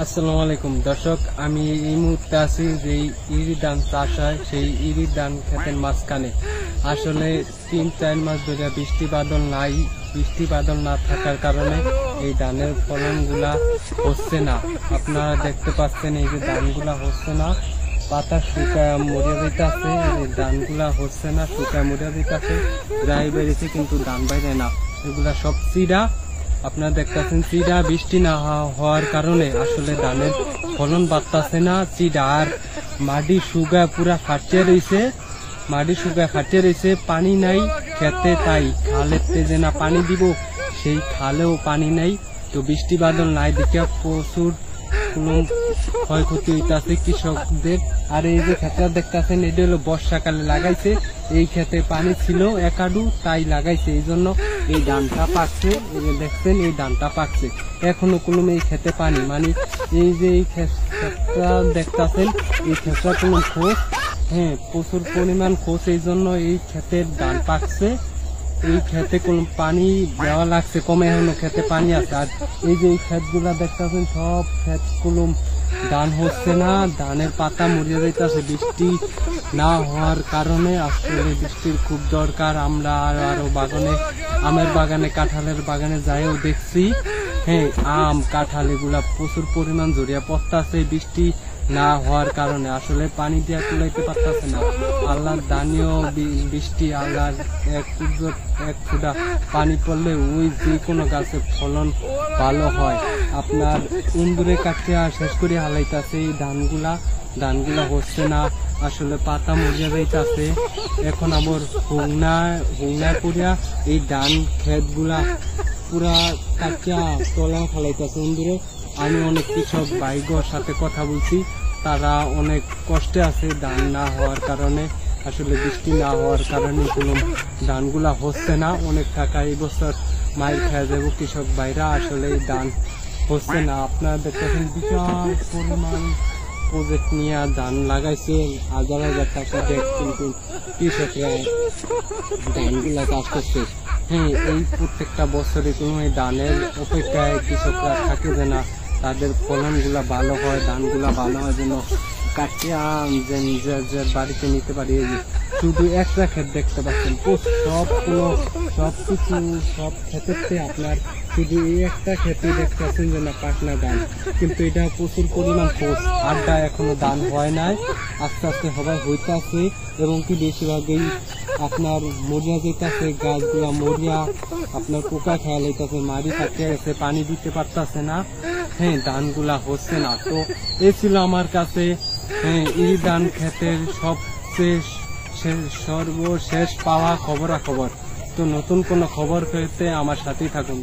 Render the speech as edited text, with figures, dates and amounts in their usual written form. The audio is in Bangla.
আসসালামু আলাইকুম দর্শক, আমি এই মুহূর্তে আছি যে ইরি ধান চাষ হয় সেই ইরি ধান ক্ষেতের মাঝখানে। আসলে 3-4 মাস ধরে বৃষ্টি বাদল না থাকার কারণে এই ধানের ফলনগুলা হচ্ছে না। আপনারা দেখতে পাচ্ছেন এই যে ধানগুলা হচ্ছে না, পাতা শুকায় মরে যেতেছে, এই ধানগুলা হচ্ছে না, শুকায় মরে যেতেছে, যাই বেরিয়েছে কিন্তু ধান বাইরে না। এগুলা সব চিরা, আপনারা দেখতেছেন চিরা। বৃষ্টি না হওয়ার কারণে আসলে ধানের ফলন বাড়তেছে না। চিরা আর মাটি শুকায় পুরা ফাটিয়ে রয়েছে, পানি নাই খেতে, তাই খালের তেজে না পানি দিব, সেই খালেও পানি নাই। তো বৃষ্টি বাদল নাই দেখে প্রচুর ক্ষয়ক্ষতি হইতেছে কৃষকদের। আর এই যে ক্ষেতটা দেখতেছেন এটা হলো বর্ষাকালে লাগাইছে, এই ক্ষেতে পানি ছিল একাডু, তাই লাগাইছে, এই জন্য এই ধানটা পাকছে। এই যে দেখছেন এই ধানটা পাকছে, এখনো কোনো এই ক্ষেতে পানি মানে এই যে এই ক্ষেতটা দেখতেছেন এই ক্ষেতটা কোনো খোঁজ, প্রচুর পরিমাণ খোঁজ, এই জন্য এই ক্ষেতের ধান পাকছে। এই ক্ষেতে কোনো পানি দেওয়া লাগছে কমে, এখনো ক্ষেতে পানি আছে। আর এই যে এই ক্ষেতগুলা দেখতেছেন সব ক্ষেতগুলো ধান হচ্ছে না, ধানের পাতা মরিয়ে যাইতেছে বৃষ্টি না হওয়ার কারণে। আসলে বৃষ্টির খুব দরকার। আমরা আরো বাগানে, আমের বাগানে, কাঁঠালের বাগানে যাইও দেখছি, আম কাঁঠাল এগুলা প্রচুর পরিমাণ জড়িয়ে পড়তেছে বৃষ্টি না হওয়ার কারণে। আসলে পানি দিয়ে তুলাইতে পারতেছে না। আল্লাহর দানীয় বৃষ্টি, আল্লাহর এক ফুটা পানি পড়লে ওই যে কোনো গাছের ফলন ভালো হয়। আপনার ইন্দুরে কাটিয়া শেষ করে হালাইতেছে এই ধানগুলা হচ্ছে না, আসলে পাতা মরিয়া যাইতেছে। এখন আবার হুংনা করিয়া এই ধান ক্ষেতগুলা পুরা কাটিয়া তলা ফালাইতেছে ইন্দুরে। আমি অনেক কৃষক ভাইগোর সাথে কথা বলছি, তারা অনেক কষ্টে আছে ধান না হওয়ার কারণে। আসলে বৃষ্টি না হওয়ার কারণে কোনো ধানগুলা হচ্ছে না। অনেক টাকা এই বছর মাইর খেয়ে যাবো কৃষক ভাইরা, আসলে এই ধান হচ্ছে না। আপনারা দেখতেছেন বিশাল পরিমাণ প্রজেক্ট নিয়ে ধান লাগাইছে, হাজার টাকা দেখ, কিন্তু কৃষকরা ধানগুলা চাষ করছে। এই প্রত্যেকটা বছরে কোনো এই ধানের অপেক্ষায় কৃষকরা থাকে যে না তাদের ফলনগুলা ভালো হয়, ধানগুলা ভালো হয়, যেন কাটিয়ে নিজের বাড়িতে নিতে পারি। শুধু একটা ক্ষেত দেখতে পাচ্ছেন, সব ক্ষেত্রে আপনার শুধু এই একটা ক্ষেত্রে দেখতে পাচ্ছেন যে না পাটনা ধান, কিন্তু এটা প্রচুর পরিমাণ খোঁজ। আড্ডা এখনো ধান হয় নাই, আস্তে আস্তে সবাই হইতেছে, এবং কি বেশিরভাগই আপনার মরিয়া যেতেছে, গাছগুলা মরিয়া আপনার পোকা খেয়া লাইতেছে, মারি ফাটিয়ে গেছে, পানি দিতে পারতেছে না, ধানগুলা হচ্ছে না। তো এ ছিল আমার কাছে এই ধান ক্ষেতের সর্বশেষ পাওয়া খবরাখবর। তো নতুন কোনো খবর পেতে আমার সাথেই থাকুন।